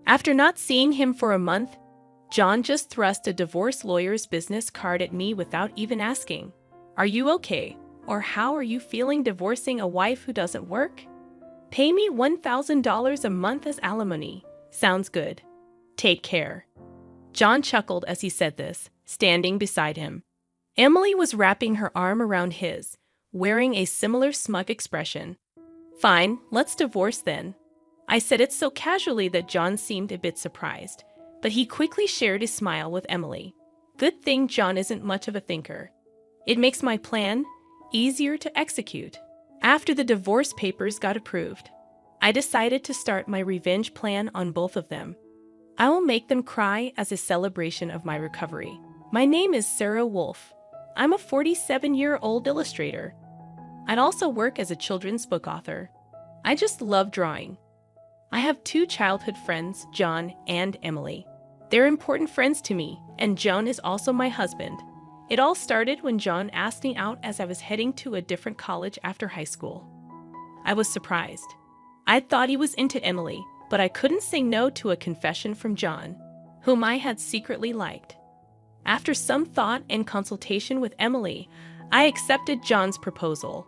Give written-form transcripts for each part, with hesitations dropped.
After not seeing him for a month, John just thrust a divorce lawyer's business card at me without even asking, "Are you okay? Or how are you feeling divorcing a wife who doesn't work? Pay me $1,000 a month as alimony. Sounds good. Take care." John chuckled as he said this, standing beside him. Emily was wrapping her arm around his, wearing a similar smug expression. "Fine, let's divorce then." I said it so casually that John seemed a bit surprised, but he quickly shared his smile with Emily. Good thing John isn't much of a thinker. It makes my plan easier to execute. After the divorce papers got approved, I decided to start my revenge plan on both of them. I will make them cry as a celebration of my recovery. My name is Sarah Wolf. I'm a 47-year-old illustrator. I'd also work as a children's book author. I just love drawing. I have 2 childhood friends, John and Emily. They're important friends to me, and John is also my husband. It all started when John asked me out as I was heading to a different college after high school. I was surprised. I'd thought he was into Emily, but I couldn't say no to a confession from John, whom I had secretly liked. After some thought and consultation with Emily, I accepted John's proposal.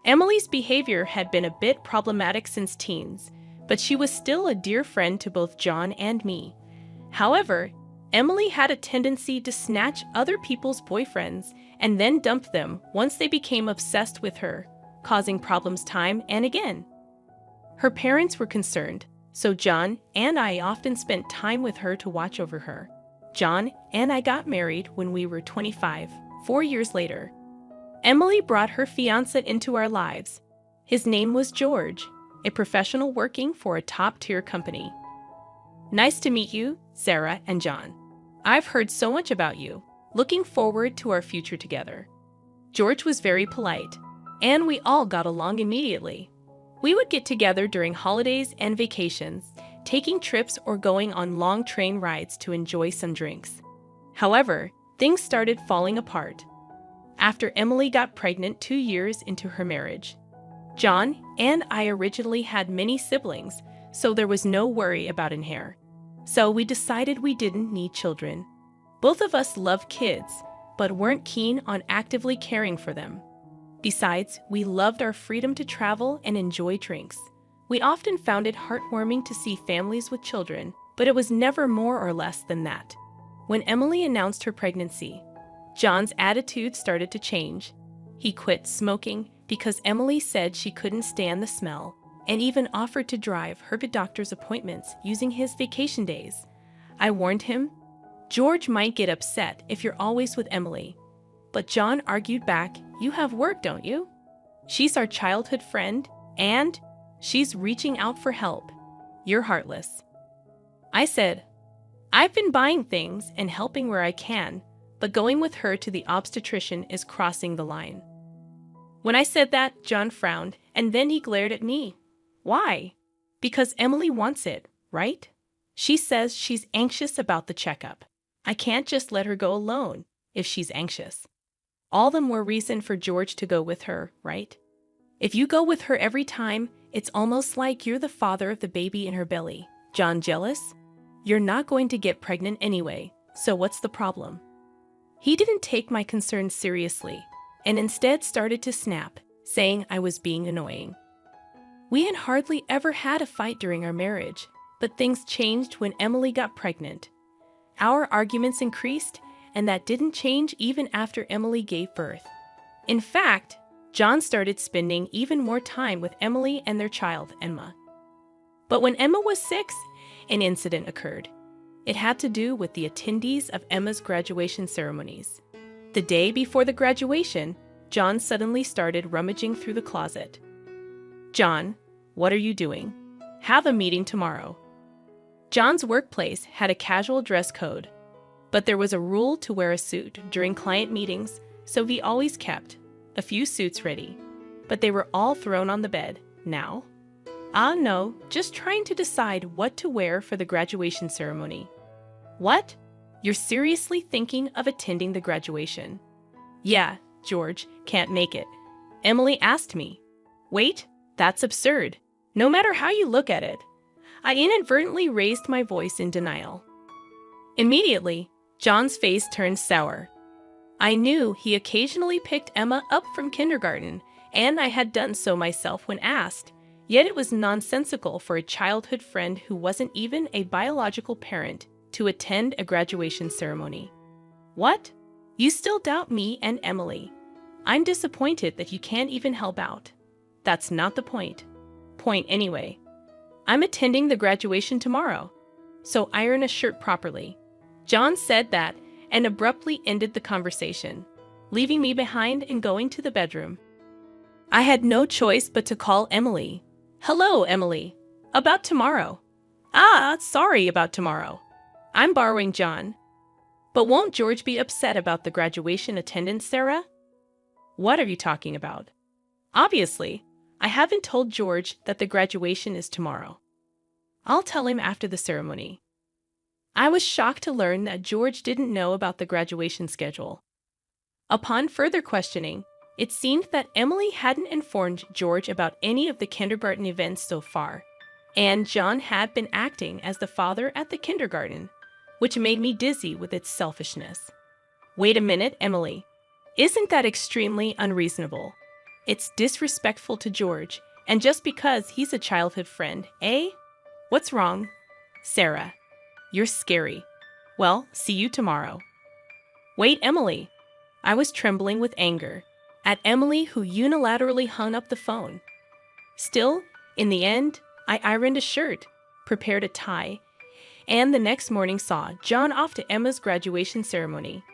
Emily's behavior had been a bit problematic since teens, but she was still a dear friend to both John and me. However, Emily had a tendency to snatch other people's boyfriends and then dump them once they became obsessed with her, causing problems time and again. Her parents were concerned, so John and I often spent time with her to watch over her. John and I got married when we were 25, 4 years later. Emily brought her fiancé into our lives. His name was George, a professional working for a top-tier company. Nice to meet you, Sarah and John. I've heard so much about you. Looking forward to our future together. George was very polite, and we all got along immediately. We would get together during holidays and vacations, taking trips or going on long train rides to enjoy some drinks. However, things started falling apart after Emily got pregnant 2 years into her marriage. John and I originally had many siblings, so there was no worry about an heir. So we decided we didn't need children. Both of us loved kids, but weren't keen on actively caring for them. Besides, we loved our freedom to travel and enjoy drinks. We often found it heartwarming to see families with children, but it was never more or less than that. When Emily announced her pregnancy, John's attitude started to change. He quit smoking because Emily said she couldn't stand the smell, and even offered to drive her to doctor's appointments using his vacation days. I warned him, "George might get upset if you're always with Emily." But John argued back, "You have work, don't you? She's our childhood friend, and she's reaching out for help. You're heartless." I said, "I've been buying things and helping where I can, but going with her to the obstetrician is crossing the line." When I said that, John frowned, and then he glared at me. "Why?" "Because Emily wants it, right? She says she's anxious about the checkup. I can't just let her go alone if she's anxious. All the more reason for George to go with her, right? If you go with her every time, it's almost like you're the father of the baby in her belly. John, jealous? You're not going to get pregnant anyway, so what's the problem?" He didn't take my concerns seriously, and instead started to snap, saying I was being annoying. We had hardly ever had a fight during our marriage, but things changed when Emily got pregnant. Our arguments increased, and that didn't change even after Emily gave birth. In fact, John started spending even more time with Emily and their child, Emma. But when Emma was 6, an incident occurred. It had to do with the attendees of Emma's graduation ceremonies. The day before the graduation, John suddenly started rummaging through the closet. "John, what are you doing? Have a meeting tomorrow." John's workplace had a casual dress code, but there was a rule to wear a suit during client meetings, so he always kept a few suits ready. But they were all thrown on the bed now. No, just trying to decide what to wear for the graduation ceremony. "What? You're seriously thinking of attending the graduation?" "Yeah, George, can't make it. Emily asked me." "Wait, that's absurd. No matter how you look at it, I inadvertently raised my voice in denial. Immediately, John's face turned sour. I knew he occasionally picked Emma up from kindergarten, and I had done so myself when asked, yet it was nonsensical for a childhood friend who wasn't even a biological parent to attend a graduation ceremony. What? You still doubt me and Emily? I'm disappointed that you can't even help out. That's not the point. Point anyway. I'm attending the graduation tomorrow, so iron a shirt properly. John said that and abruptly ended the conversation, leaving me behind and going to the bedroom. I had no choice but to call Emily. Hello, Emily. About tomorrow. Sorry about tomorrow. I'm borrowing John. But won't George be upset about the graduation attendance, Sarah? What are you talking about? Obviously, I haven't told George that the graduation is tomorrow. I'll tell him after the ceremony. I was shocked to learn that George didn't know about the graduation schedule. Upon further questioning, it seemed that Emily hadn't informed George about any of the kindergarten events so far, and John had been acting as the father at the kindergarten, which made me dizzy with its selfishness. Wait a minute, Emily. Isn't that extremely unreasonable? It's disrespectful to George, and just because he's a childhood friend, eh? What's wrong? Sarah, you're scary. Well, see you tomorrow. Wait, Emily. I was trembling with anger at Emily, who unilaterally hung up the phone. Still, in the end, I ironed a shirt, prepared a tie, and the next morning saw John off to Emma's graduation ceremony.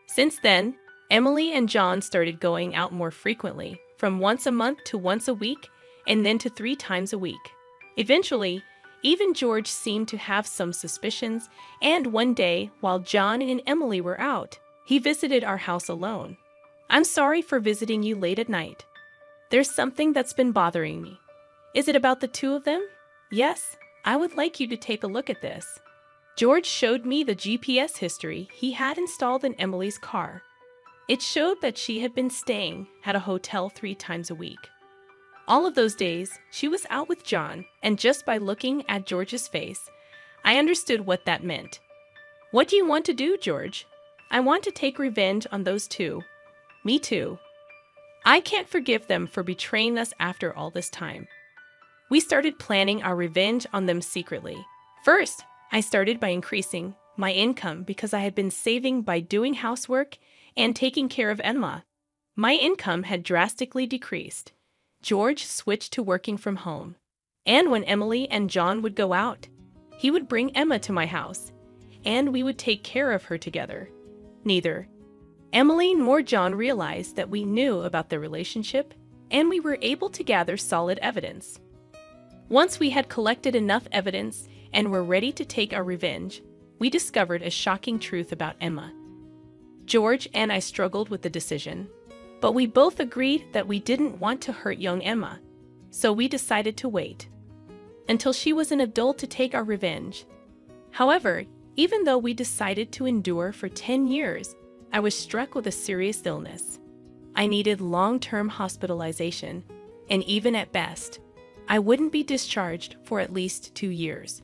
Since then, Emily and John started going out more frequently, from once a month to once a week, and then to 3 times a week. Eventually, even George seemed to have some suspicions, and one day, while John and Emily were out, he visited our house alone. I'm sorry for visiting you late at night. There's something that's been bothering me. Is it about the 2 of them? Yes, I would like you to take a look at this. George showed me the GPS history he had installed in Emily's car. It showed that she had been staying at a hotel 3 times a week. All of those days, she was out with John, and just by looking at George's face, I understood what that meant. What do you want to do, George? I want to take revenge on those 2. Me too. I can't forgive them for betraying us after all this time. We started planning our revenge on them secretly. First, I started by increasing my income because I had been saving by doing housework and taking care of Emma. My income had drastically decreased. George switched to working from home. And when Emily and John would go out, he would bring Emma to my house, and we would take care of her together. Neither Emily nor John realized that we knew about their relationship, and we were able to gather solid evidence. Once we had collected enough evidence and were ready to take our revenge, we discovered a shocking truth about Emma. George and I struggled with the decision, but we both agreed that we didn't want to hurt young Emma, so we decided to wait until she was an adult to take our revenge. However, even though we decided to endure for 10 years, I was struck with a serious illness. I needed long-term hospitalization, and even at best, I wouldn't be discharged for at least 2 years.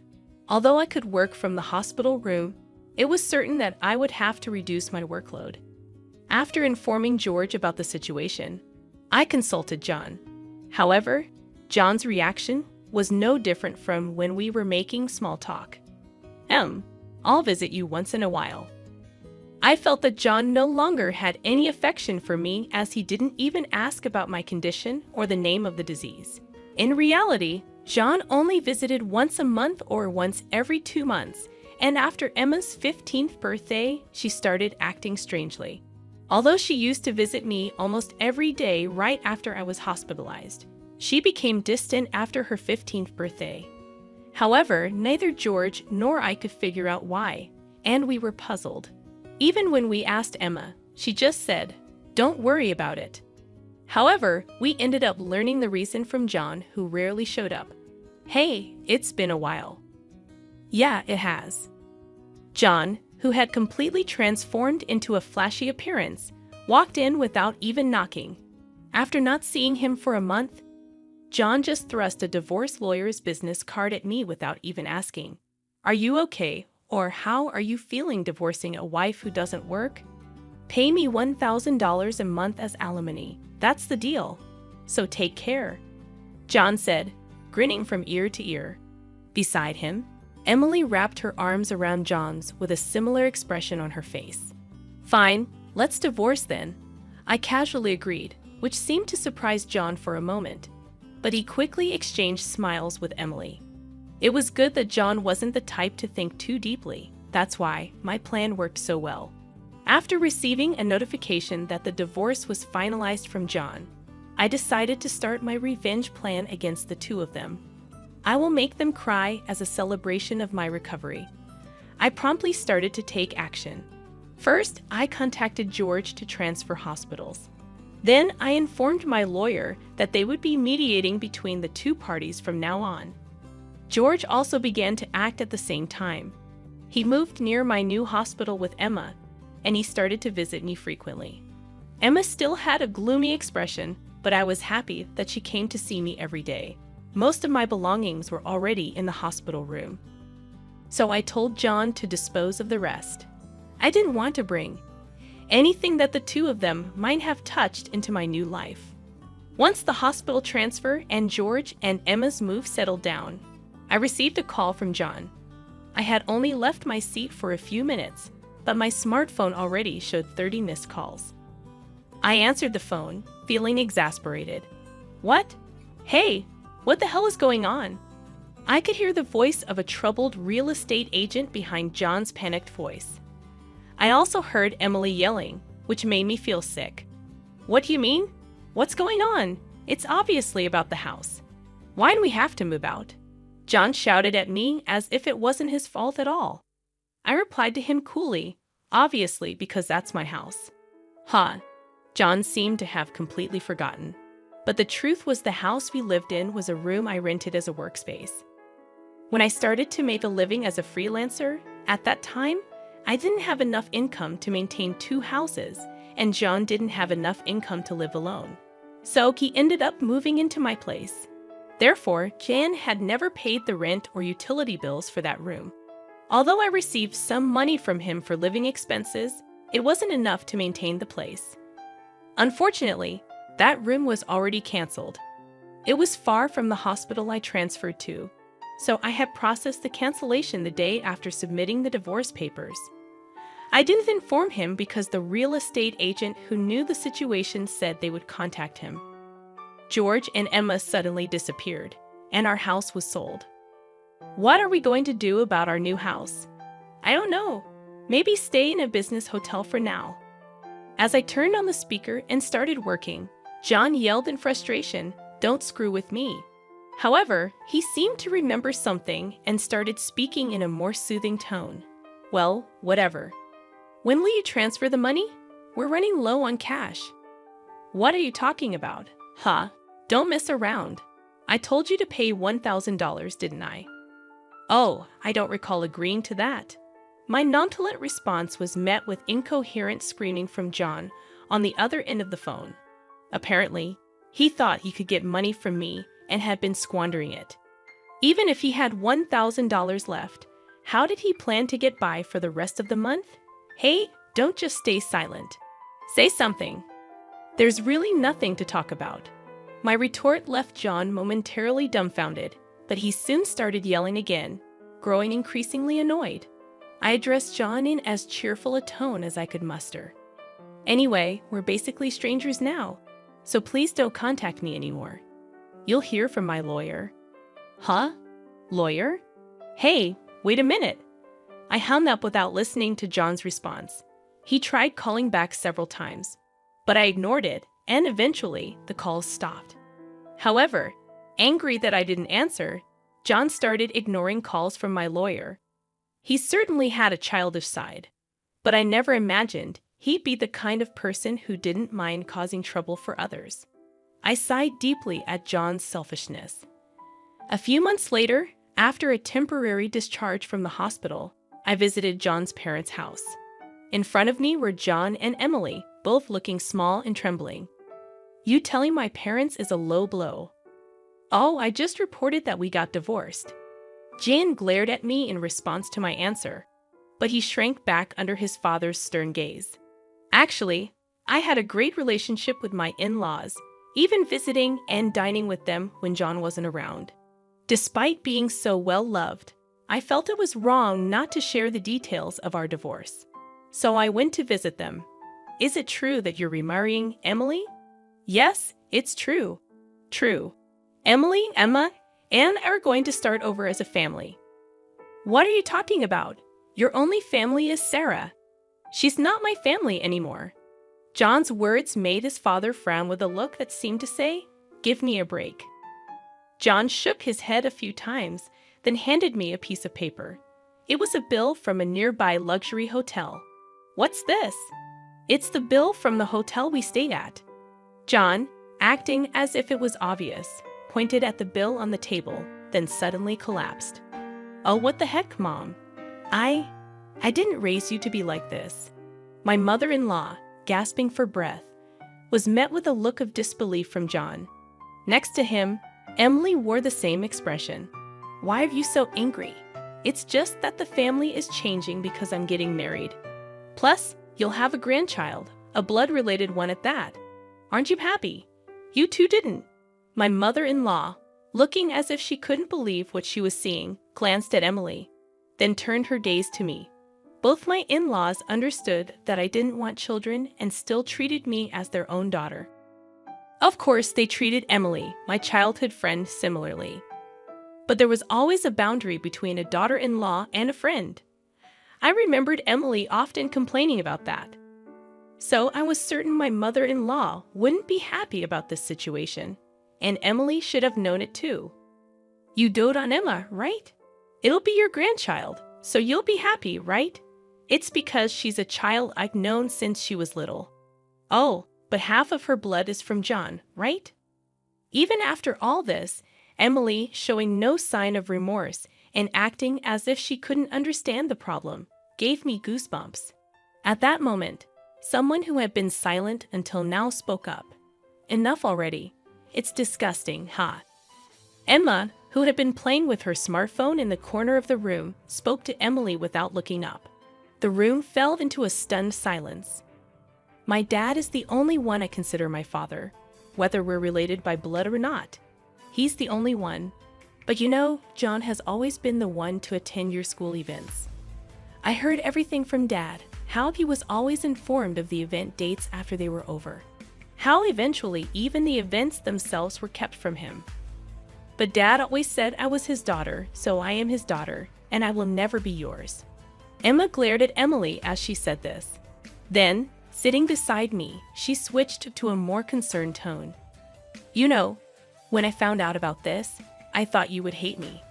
Although I could work from the hospital room, it was certain that I would have to reduce my workload. After informing George about the situation, I consulted John. However, John's reaction was no different from when we were making small talk. I'll visit you once in a while. I felt that John no longer had any affection for me, as he didn't even ask about my condition or the name of the disease. In reality, John only visited once a month or once every 2 months, and after Emma's 15th birthday, she started acting strangely. Although she used to visit me almost every day right after I was hospitalized, she became distant after her 15th birthday. However, neither George nor I could figure out why, and we were puzzled. Even when we asked Emma, she just said, "Don't worry about it." However, we ended up learning the reason from John, who rarely showed up. Hey, it's been a while. Yeah, it has. John, who had completely transformed into a flashy appearance, walked in without even knocking. After not seeing him for a month, John just thrust a divorce lawyer's business card at me without even asking. Are you okay? Or how are you feeling divorcing a wife who doesn't work? Pay me $1,000 a month as alimony. That's the deal. So take care, John said, grinning from ear to ear. Beside him, Emily wrapped her arms around John's with a similar expression on her face. Fine, let's divorce then, I casually agreed, which seemed to surprise John for a moment. But he quickly exchanged smiles with Emily. It was good that John wasn't the type to think too deeply. That's why my plan worked so well. After receiving a notification that the divorce was finalized from John, I decided to start my revenge plan against the two of them. I will make them cry as a celebration of my recovery. I promptly started to take action. First, I contacted George to transfer hospitals. Then I informed my lawyer that they would be mediating between the two parties from now on. George also began to act at the same time. He moved near my new hospital with Emma, and he started to visit me frequently. Emma still had a gloomy expression, but I was happy that she came to see me every day. Most of my belongings were already in the hospital room. So I told John to dispose of the rest. I didn't want to bring anything that the two of them might have touched into my new life. Once the hospital transfer and George and Emma's move settled down, I received a call from John. I had only left my seat for a few minutes, but my smartphone already showed 30 missed calls. I answered the phone, feeling exasperated. What? Hey, what the hell is going on? I could hear the voice of a troubled real estate agent behind John's panicked voice. I also heard Emily yelling, which made me feel sick. What do you mean? What's going on? It's obviously about the house. Why'd we have to move out? John shouted at me as if it wasn't his fault at all. I replied to him coolly, obviously because that's my house. Huh. John seemed to have completely forgotten. But the truth was the house we lived in was a room I rented as a workspace. When I started to make a living as a freelancer, at that time, I didn't have enough income to maintain two houses, and John didn't have enough income to live alone. So he ended up moving into my place. Therefore, Jan had never paid the rent or utility bills for that room. Although I received some money from him for living expenses, it wasn't enough to maintain the place. Unfortunately, that room was already canceled. It was far from the hospital I transferred to, so I had processed the cancellation the day after submitting the divorce papers. I didn't inform him because the real estate agent who knew the situation said they would contact him. George and Emma suddenly disappeared, and our house was sold. What are we going to do about our new house? I don't know. Maybe stay in a business hotel for now. As I turned on the speaker and started working, John yelled in frustration, "Don't screw with me." However, he seemed to remember something and started speaking in a more soothing tone. Well, whatever. When will you transfer the money? We're running low on cash. What are you talking about? Huh? Don't mess around. I told you to pay $1,000, didn't I? Oh, I don't recall agreeing to that. My nonchalant response was met with incoherent screaming from John on the other end of the phone. Apparently, he thought he could get money from me and had been squandering it. Even if he had $1,000 left, how did he plan to get by for the rest of the month? Hey, don't just stay silent. Say something. There's really nothing to talk about. My retort left John momentarily dumbfounded, but he soon started yelling again, growing increasingly annoyed. I addressed John in as cheerful a tone as I could muster. Anyway, we're basically strangers now, so please don't contact me anymore. You'll hear from my lawyer. Huh? Lawyer? Hey, wait a minute. I hung up without listening to John's response. He tried calling back several times, but I ignored it, and eventually the calls stopped. However, angry that I didn't answer, John started ignoring calls from my lawyer. He certainly had a childish side, but I never imagined he'd be the kind of person who didn't mind causing trouble for others. I sighed deeply at John's selfishness. A few months later, after a temporary discharge from the hospital, I visited John's parents' house. In front of me were John and Emily, both looking small and trembling. You telling my parents is a low blow. Oh, I just reported that we got divorced. Jan glared at me in response to my answer, but he shrank back under his father's stern gaze. Actually, I had a great relationship with my in-laws, even visiting and dining with them when John wasn't around. Despite being so well loved, I felt it was wrong not to share the details of our divorce. So I went to visit them. Is it true that you're remarrying Emily? Yes, it's true. True. Emily, Emma, and are going to start over as a family. What are you talking about? Your only family is Sarah. She's not my family anymore. John's words made his father frown with a look that seemed to say, "Give me a break." John shook his head a few times, then handed me a piece of paper. It was a bill from a nearby luxury hotel. What's this? It's the bill from the hotel we stayed at. John, acting as if it was obvious, pointed at the bill on the table, then suddenly collapsed. Oh, what the heck, Mom? I didn't raise you to be like this. My mother-in-law, gasping for breath, was met with a look of disbelief from John. Next to him, Emily wore the same expression. Why are you so angry? It's just that the family is changing because I'm getting married. Plus, you'll have a grandchild, a blood-related one at that. Aren't you happy? You two didn't. My mother-in-law, looking as if she couldn't believe what she was seeing, glanced at Emily, then turned her gaze to me. Both my in-laws understood that I didn't want children and still treated me as their own daughter. Of course, they treated Emily, my childhood friend, similarly. But there was always a boundary between a daughter-in-law and a friend. I remembered Emily often complaining about that. So I was certain my mother-in-law wouldn't be happy about this situation, and Emily should have known it too. You dote on Emma, right? It'll be your grandchild, so you'll be happy, right? It's because she's a child I've known since she was little. Oh, but half of her blood is from John, right? Even after all this, Emily, showing no sign of remorse and acting as if she couldn't understand the problem, gave me goosebumps. At that moment, someone who had been silent until now spoke up. Enough already. It's disgusting, huh? Emma, who had been playing with her smartphone in the corner of the room, spoke to Emily without looking up. The room fell into a stunned silence. My dad is the only one I consider my father, whether we're related by blood or not. He's the only one. But you know, John has always been the one to attend your school events. I heard everything from Dad, how he was always informed of the event dates after they were over. How eventually even the events themselves were kept from him. But Dad always said I was his daughter, so I am his daughter, and I will never be yours. Emma glared at Emily as she said this. Then, sitting beside me, she switched to a more concerned tone. You know, when I found out about this, I thought you would hate me.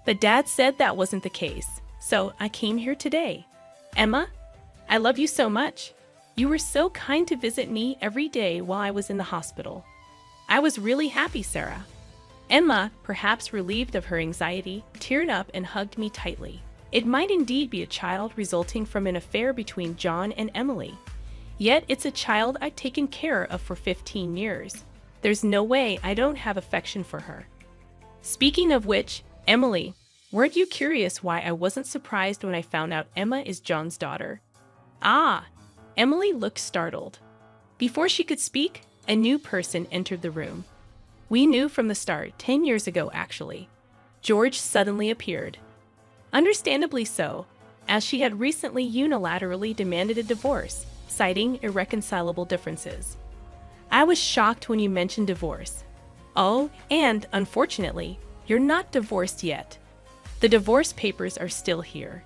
But Dad said that wasn't the case, so I came here today. Emma, I love you so much. You were so kind to visit me every day while I was in the hospital. I was really happy, Sarah. Emma, perhaps relieved of her anxiety, teared up and hugged me tightly. It might indeed be a child resulting from an affair between John and Emily. Yet it's a child I've taken care of for 15 years. There's no way I don't have affection for her. Speaking of which, Emily, weren't you curious why I wasn't surprised when I found out Emma is John's daughter? Ah, Emily looked startled. Before she could speak, a new person entered the room. We knew from the start, 10 years ago actually. George suddenly appeared. Understandably so, as she had recently unilaterally demanded a divorce, citing irreconcilable differences. I was shocked when you mentioned divorce. Oh, and unfortunately, you're not divorced yet. The divorce papers are still here.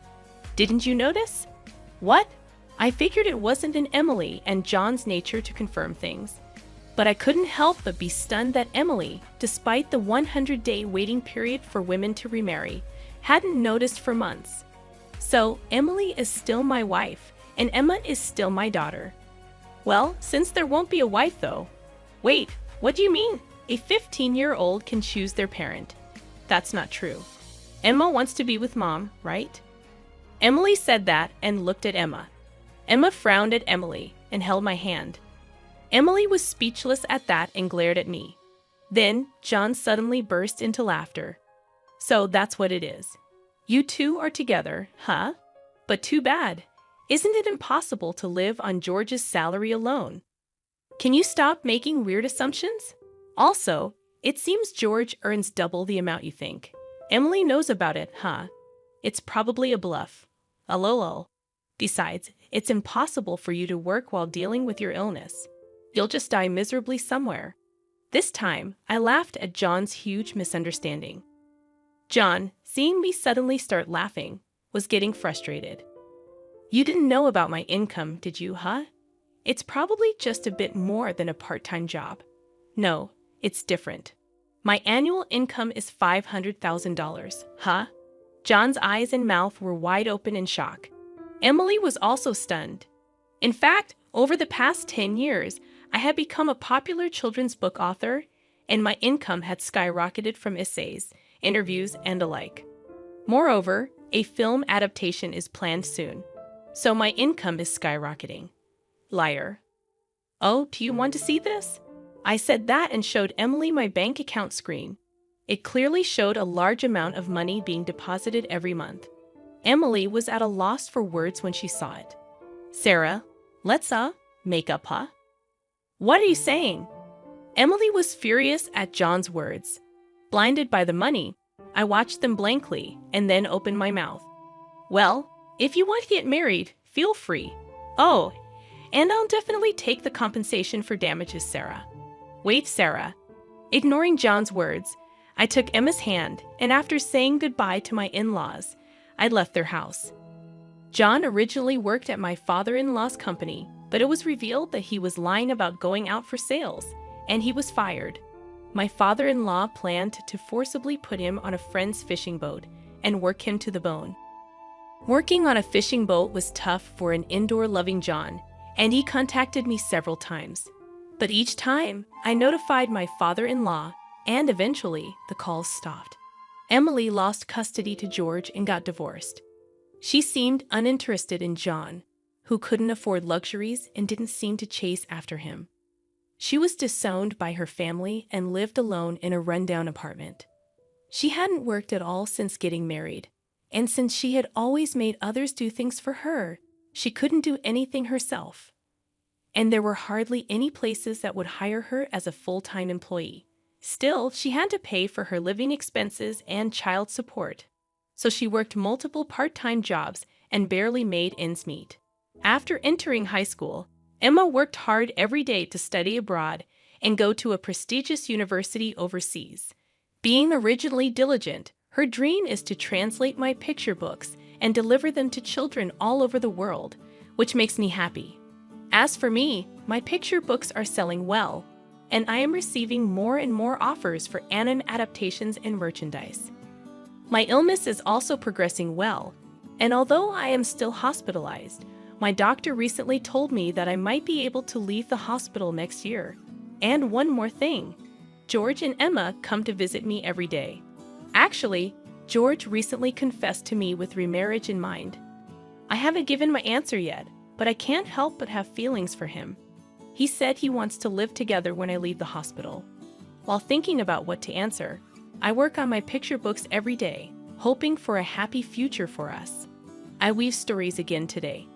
Didn't you notice? What? I figured it wasn't in Emily and John's nature to confirm things. But I couldn't help but be stunned that Emily, despite the 100-day waiting period for women to remarry, hadn't noticed for months. So, Emily is still my wife, and Emma is still my daughter. Well, since there won't be a wife though. Wait, what do you mean? A 15-year-old can choose their parent. That's not true. Emma wants to be with Mom, right? Emily said that and looked at Emma. Emma frowned at Emily and held my hand. Emily was speechless at that and glared at me. Then John suddenly burst into laughter. So that's what it is. You two are together, huh? But too bad. Isn't it impossible to live on George's salary alone? Can you stop making weird assumptions? Also, it seems George earns double the amount you think. Emily knows about it, huh? It's probably a bluff. Lol. Besides, it's impossible for you to work while dealing with your illness. You'll just die miserably somewhere. This time, I laughed at John's huge misunderstanding. John, seeing me suddenly start laughing, was getting frustrated. You didn't know about my income, did you, huh? It's probably just a bit more than a part-time job. No, it's different. My annual income is $500,000, huh? John's eyes and mouth were wide open in shock. Emily was also stunned. In fact, over the past 10 years, I had become a popular children's book author, and my income had skyrocketed from essays, interviews, and the like. Moreover, a film adaptation is planned soon, so my income is skyrocketing. Liar. Oh, do you want to see this? I said that and showed Emily my bank account screen. It clearly showed a large amount of money being deposited every month. Emily was at a loss for words when she saw it. Sarah, let's make up, huh? What are you saying? Emily was furious at John's words. Blinded by the money, I watched them blankly and then opened my mouth. Well, if you want to get married, feel free. Oh, and I'll definitely take the compensation for damages, Sarah. Wait, Sarah. Ignoring John's words, I took Emma's hand, and after saying goodbye to my in-laws, I left their house. John originally worked at my father-in-law's company, but it was revealed that he was lying about going out for sales, and he was fired. My father-in-law planned to forcibly put him on a friend's fishing boat and work him to the bone. Working on a fishing boat was tough for an indoor-loving John, and he contacted me several times. But each time, I notified my father-in-law, and eventually, the calls stopped. Emily lost custody to George and got divorced. She seemed uninterested in John, who couldn't afford luxuries and didn't seem to chase after him. She was disowned by her family and lived alone in a rundown apartment. She hadn't worked at all since getting married, and since she had always made others do things for her, she couldn't do anything herself. And there were hardly any places that would hire her as a full-time employee. Still, she had to pay for her living expenses and child support, so she worked multiple part-time jobs and barely made ends meet. After entering high school, Emma worked hard every day to study abroad and go to a prestigious university overseas. Being originally diligent, her dream is to translate my picture books and deliver them to children all over the world, which makes me happy. As for me, my picture books are selling well, and I am receiving more and more offers for anime adaptations and merchandise. My illness is also progressing well, and although I am still hospitalized, my doctor recently told me that I might be able to leave the hospital next year. And one more thing, George and Emma come to visit me every day. Actually, George recently confessed to me with remarriage in mind. I haven't given my answer yet, but I can't help but have feelings for him. He said he wants to live together when I leave the hospital. While thinking about what to answer, I work on my picture books every day, hoping for a happy future for us. I weave stories again today.